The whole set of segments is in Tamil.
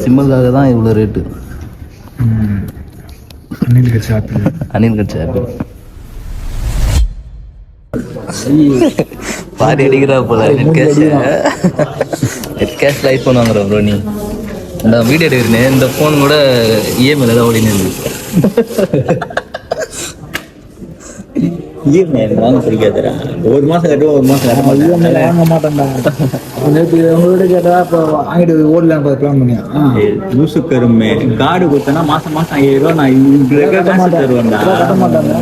சிம்முக்காக தான் இவ்வளோ ரேட்டு. அணில் கட்சி ஆப்பிள். அணில் கட்சி ஆப்பிள் பாதி அடிக்கிறா போல. நெட் கேஷ்ல ஐஃபோன் வாங்குற ப்ரோ. நீ இந்த வீடியோ எடுக்கிறேன், இந்த ஃபோன் கூட இஎம்ஐல தான் ஓடினு வாங்க பிடிக்காதுடா. ஒரு மாசம் கட்டுவோம், ஒரு மாசம் வாங்க மாட்டேன்டா. நேற்று உங்கள்கிட்ட கேட்டா இப்போ வாங்கிட்டு ஓடலாம் பிளான் பண்ணியா? லூசு கருமே. கார்டு கொடுத்தனா மாசம் 5000 ரூபா நான் தருவேன்டா. கட்ட மாட்டாங்க.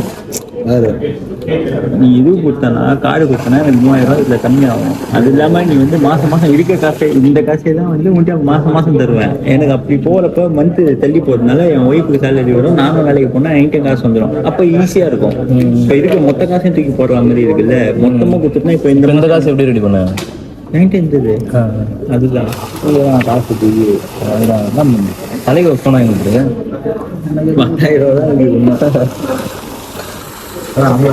நீ இது கொடுத்தனா, கார்டு கொடுத்தனா எனக்கு 3000 ரூபா இதுல கம்மியாகும். அது இல்லாம நீ வந்து மாசம் இருக்க காசை, இந்த காசை தான் வந்து முடிஞ்சா மாசம் தருவேன். எனக்கு அப்படி போறப்ப மந்த் தள்ளி போறதுனால என் ஒய்ஃபுக்கு சேலரி வரும், நானும் வேலைக்கு போனா என்கிட்ட காசு வந்துடும். அப்ப ஈஸியா இருக்கும். இப்ப இருக்க மொத்த காசையும் தூக்கி போடுற மாதிரி இருக்குல்ல. மொத்தமா கொடுத்துட்டுனா இப்ப இந்த காசு எப்படி ரெடி பண்ண என்கிட்ட இருந்தது. அதுதான் காசு தலைக்கு ஒரு ஃபோன் வாங்கிட்டு 10,000 ரூபா தான் இருக்கு. நம்ம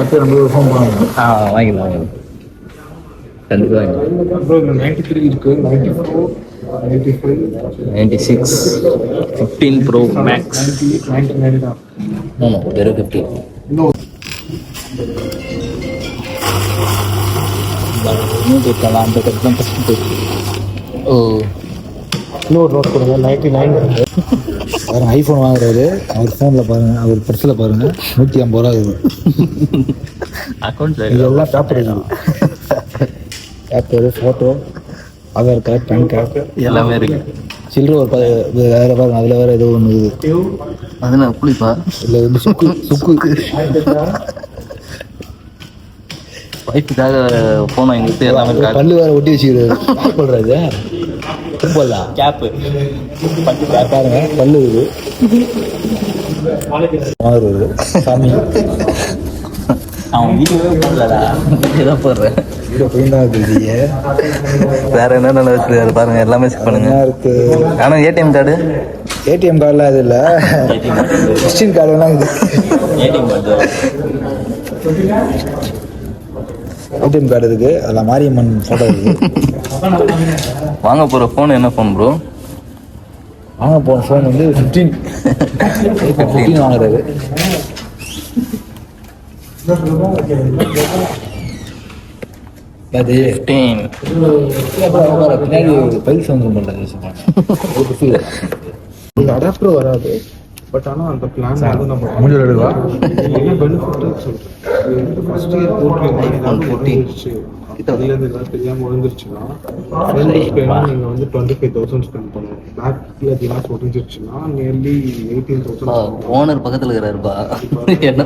ஃபோன் பண்ணுவோம். வாங்கிக்கலாம் கண்டிப்பாக வாங்கிக்கலாம். 93 இருக்கு, 94, 95, 96, 15 Pro Max. 99 தான். ஆமாம், வெறும் 15. ஓ, இன்னொரு நோட் கொடுங்க. 99 அவர் ஐஃபோன் வாங்குறாரு. அவர் ஃபோனில் பாருங்கள், அவர் பர்ஸில் பாருங்கள், 150 ரூபா இருக்குது. அக்கௌண்ட் இதெல்லாம் பேப்பர் இருக்குது. Paper, photo, Aadhaar card, PAN card எல்லாமே இருக்கு. சில்லற ஒரு வேறு பாருங்க. அதில் வேறு ஏதோ ஒன்று இருக்குது. அது நான் புளிப்பா இல்லை வந்து சுக்கு ஒய்ஃபுக்காக ஃபோன் வாங்கிட்டு எல்லாமே பல்லு வேறு ஒட்டி வச்சுக்கிறாரு. சொல்கிறாரு போடலாம் கேப்பு பாருங்க. பல்லு இருக்குது. சாமி அவன் வீடியோவே போடலடா. இதான் போடுறேன். வீடியோ போயிருந்தா இருக்குது. வேற என்னென்ன வச்சுருக்காரு பாருங்க, எல்லாமே செக் பண்ணுங்க. இருக்கு. ஆனால் ஏடிஎம் கார்டு, ஏடிஎம் கார்டெலாம் இது இல்லை, கிறிஸ்டின் கார்டுலாம் இது. ஏடிஎம் கார்டு ஏடிஎம் கார்டு இருக்கு. அதில் மாரியம்மன் ஃபோட்டோ இருக்கு. வாங்க போகிற ஃபோன் என்ன ஃபோன் ப்ரோ? வாங்க போன ஃபோன் வந்து 15 வாங்குறாரு. அது 15. பின்னாடி பைல்ஸ் வந்து பண்ணுறது. அடாப்டர் வராது. பட் ஆனால் அந்த பிளான் வந்து நம்ம முடிஞ்ச எடுக்கா என்ன பெனிஃபிட் சொல்கிறேன். ஃபர்ஸ்ட் இயர் போட்டு அதுலேருந்து எல்லாம் தெரியாமல் விழுந்துருச்சுன்னா நீங்கள் வந்து 25,000 ஸ்பெண்ட் பண்ணணும். பேக்கில் கிளாஸ் ஒடிஞ்சிருச்சுன்னா நியர்லி 18,000. ஓனர் பக்கத்தில் இருக்கிறாருப்பா. என்ன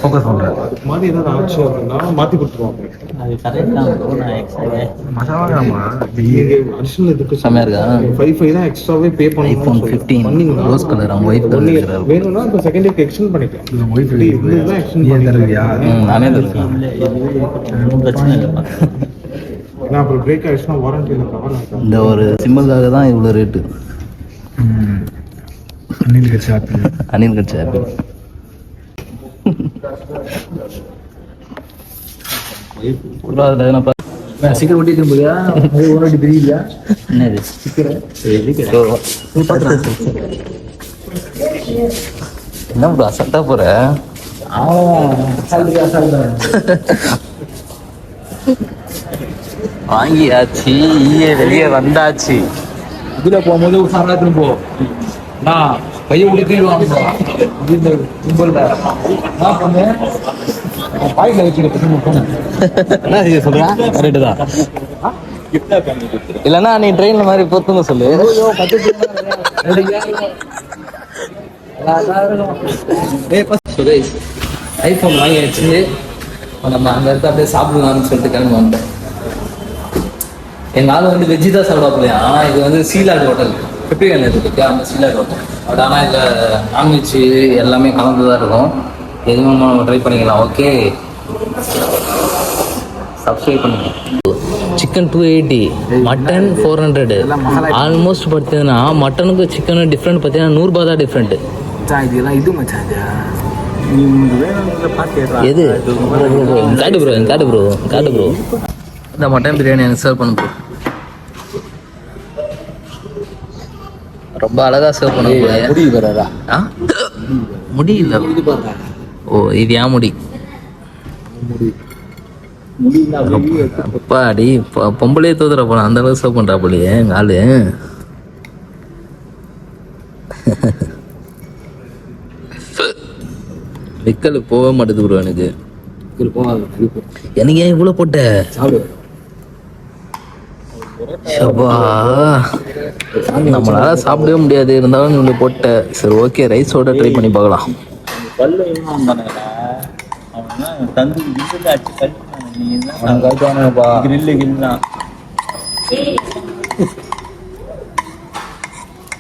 ஃபோக்கஸ் பண்ணுறாரு. அதுக்கு மாதிரி ஏதாவது ஆச்சு அப்படின்னா மாற்றி கொடுத்துருவாங்க. அது கரெக்ட் தான். அடிஷனல் இதுக்கு செம்மையா இருக்கா? 5 தான் எக்ஸ்ட்ராவே பே பண்ணி ஐஃபோன் 15 ரோஸ் கலர். அவங்க ஒயிட் கலர் இருக்கிறாரு. வேணும்னா இப்போ செகண்ட் இயர்க்கு எக்ஸ்டெண்ட் பண்ணிக்கலாம். ஒய்ஃப் இதுதான் எக்ஸ்டெண்ட் பண்ணியா? நானே தருவேன். பிரச்சனை இல்லை. ஏன்னா அப்புறம் பிரேக் ஆயிடுச்சுன்னா வாரண்டியில் கவர் ஆகும். இந்த ஒரு சிம்முக்காக தான் இவ்வளோ ரேட்டு. அணில் கட்சி ஆப்பிள். அணில் கட்சி ஆப்பிள் சீக்கிரம் ஒட்டி திரும்பியா? ஒரு தெரியல. என்னது என்ன ப்ரோ அசல்ட்டா போற? வாங்கியாச்சு, வெளியே வந்தாச்சு. இதுல போகும்போது சாரா திரும்ப கையை விட்டு பாய்ல வச்சுக்கிட்டு சொல்றேன். கரெக்டு தான். இல்லைன்னா நீ ட்ரெயின்ல மாதிரி பொத்துங்க சொல்லு. ஐஃபோன் வாங்கியாச்சு. நம்ம அங்க இருக்க அப்படியே சாப்பிடலாம்னு சொல்லிட்டு கிளம்பி வந்தேன். எங்க ஆள் வந்து வெஜ்ஜி தான் சாப்பிடாப்பில்லையா. ஆனால் இது வந்து சீலாட் ஹோட்டல், பெப்ரிகன் இருக்கு, அந்த சீலாட் ஹோட்டல். பட் ஆனால் இதில் நான்வெஜ் எல்லாமே கலந்து தான் இருக்கும். எதுவும் நம்ம ட்ரை பண்ணிக்கலாம். ஓகே, சப்ஸ்கிரைப் பண்ணுங்க. Chicken 280, mutton 400. ஆல்மோஸ்ட் பார்த்தீங்கன்னா மட்டனுக்கு சிக்கனும் டிஃப்ரெண்ட் பார்த்தீங்கன்னா 100 ரூபா தான் டிஃப்ரெண்ட். இது மச்சான் எது காட்டு ப்ரோ இந்த மட்டன் பிரியாணி எனக்கு சர்வ் பண்ணு ப்ரோ. ரொம்ப அழகா சேவ் பண்ண முடிவு வராதா ஆ முடியல. ஓ இது ஏன் முடி? அப்பாடி பொம்பளையே தோதுற போன அந்த அளவுக்கு சேவ் பண்றா போலியே எங்க ஆளு. விக்கல் போக மாட்டேது ப்ரோ எனக்கு. எனக்கு ஏன் இவ்வளோ போட்ட? நம்மளால சாப்பிடவே முடியாது, இருந்தாலும் நீ போட்ட. சரி ஓகே, ரைஸோட ட்ரை பண்ணி பார்க்கலாம்.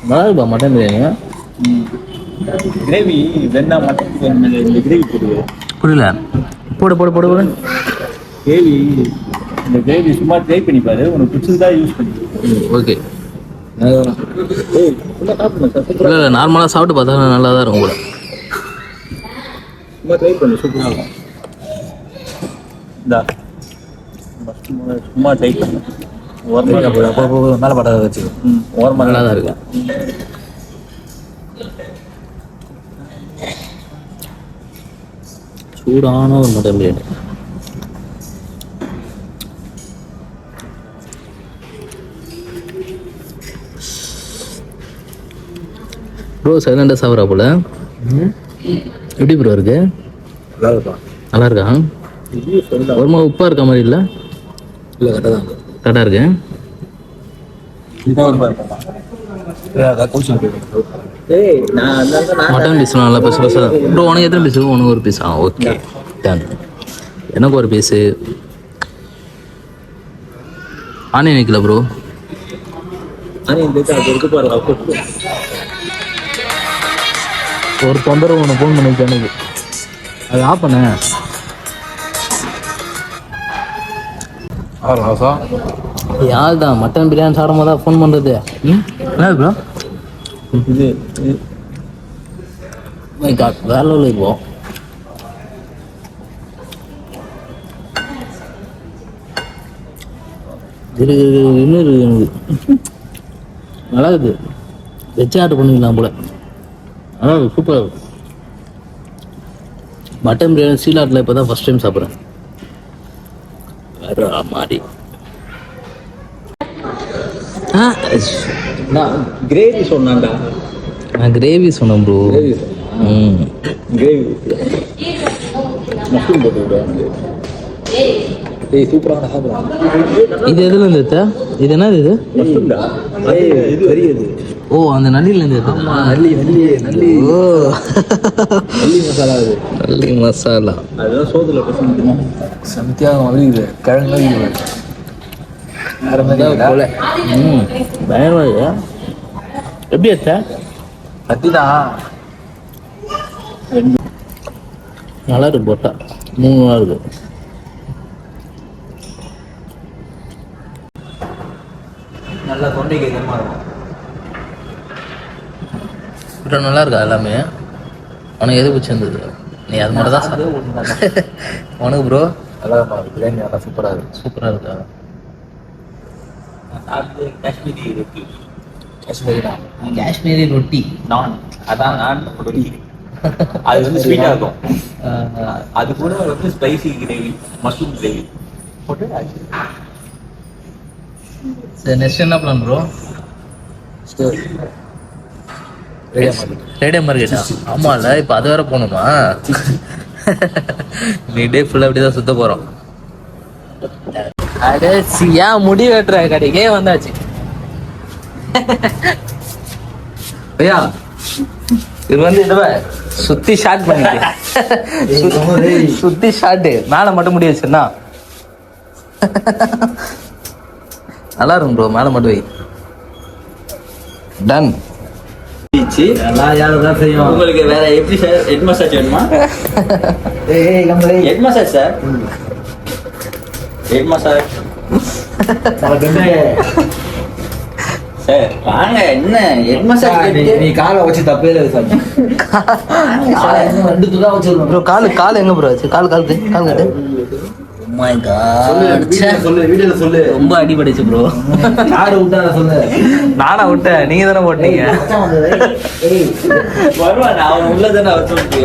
நல்லா இருப்பா மட்டன் பிரியாணி. கிரேவி வெண்ணா மட்டன் பிரியாணி கிரேவி போடுவேன். புரியல. போடு போடு போடு போடு. கிரேவி இந்த கிரேவி சும்மா ட்ரை பண்ணி பாரு, உனக்கு பிடிச்சதா யூஸ் பண்ணி. ஓகே. இல்லை இல்லை, நார்மலாக சாப்பிட்டு பார்த்தா நல்லா தான் இருக்கும் கூட. சும்மா ட்ரை பண்ணு, சூப்பராக இருக்கும். இந்தா சும்மா ட்ரை பண்ணு. மேலே பட்டாத வச்சு ஓரமாக நல்லா தான் இருக்கு. சூடான ஒரு மட்டன் பிரியாணி. ப்ரோ சைலண்டாக சாப்பிட்றா போல. எப்படி ப்ரோ இருக்கு? நல்லா இருக்கா? ஒரு மாதிரி உப்பாக இருக்க மாதிரி இல்லை? இல்லை கரெக்டாக தான் கரெக்டாக இருக்கு. மட்டன் பீஸ் நல்லா பெருசு பெருசாக. ப்ரோ உனக்கு எத்தனை பீஸு? உனக்கு ஒரு பீஸா? Okay done. எனக்கு ஒரு பீஸு. ஆனியன் வைக்கல ப்ரோ. ஒரு தொந்தரவு ஒன்று ஃபோன் பண்ணிச்சு எனக்கு, அது ஆஃப் பண்ண. யார் தான் மட்டன் பிரியாணி சாப்பிடும் போது ஃபோன் பண்ணுறது? என்ன ப்ரோ இது? வேற லெவலில் இப்போ இன்னும் இருக்குது எனக்கு. நல்லா இருக்குது. வெஜ் ஆர்டர் பண்ணிக்கலாம் போல. ஆனால் சூப்பராக இருக்கும். மட்டன் பிரியாணி சீலாட்டில் இப்போ தான் ஃபஸ்ட் டைம் சாப்பிட்றேன். வேற மாதிரி. நான் கிரேவி சொன்னான்டா. நான் கிரேவி சொன்னேன் ப்ரோ. கிரேவி மஷ்ரூம் போட்டு விடுவேன். சூப்பரான சாப்பிடலாம். இது எதுல இருந்து எடுத்த? இது என்னது இது? மஷ்ரூம்டா. இது பெரியது. ஓ அந்த நல்லில இருந்து எடுத்தா? நல்லி நல்லி நல்லி. ஓ நல்லி மசாலா. அது நல்லி மசாலா. அதுதான் சோத்துல பசங்க சமைத்தியாக மாதிரி இது கிழங்கு போல. பயமா. எப்படி எடுத்த? கத்திதான் நல்லா இருக்கு. போட்டா 3 நல்லா இருக்கு. நல்லா தொண்டைக்கு இதமாக இருக்கும். இப்போ நல்லா இருக்கா எல்லாமே? உனக்கு எது பிடிச்சிருந்தது? நீ அது மட்டும் தான் சாப்பிடு. உனக்கு ப்ரோ நல்லா பிரியாணி நல்லா சூப்பராக இருக்கு. சூப்பராக இருக்கா? காஷ்மீரி ரொட்டி. காஷ்மீரி ரொட்டி. நான் அதான் நான் ரொட்டி. அது வந்து ஸ்வீட்டாக இருக்கும். அது கூட வந்து ஸ்பைசி கிரேவி, மஷ்ரூம் கிரேவி போட்டு ஆச்சு. சரி நெக்ஸ்ட் என்ன பிளான் ப்ரோ? ரேடியோ மார்க்கெட்டா? ஆமாம்ல, இப்போ அது வேற போகணுமா? நீ டே ஃபுல்லாக அப்படி தான் சுத்த போகிறோம். அடே ஏன் முடி வெட்டுற கடைக்கே வந்தாச்சு. ஐயா இது வந்து இதுவ சுத்தி ஷார்ட் பண்ணிட்டு சுத்தி ஷார்ட்டு மேலே மட்டும் முடி வச்சுருந்தா நல்லா இருக்கும் ப்ரோ. மேலே மட்டும் வை. டன். உங்களுக்கு வேற எப்படி சார்? ஹெட் மசாஜ் வேணுமா? Head massage sir. Head massage sir வாங்க. என்ன ஹெட் மசாஜ்? நீ காலை வச்சு தப்பே இல்லை சார். 2 துளா வச்சிருக்கோம் ப்ரோ. காலு எங்க ப்ரோ ஆச்சு? கால் கட்டு. மை காட் வீடியோல சொல்லு ரொம்ப அடிபடைச்சு ப்ரோ. யாரு விட்டா சொல்லு. நானா விட்டேன், நீங்க தானே போட்டீங்க. வருவான் அவன் உள்ளதானே அவர் சொல்லிட்டு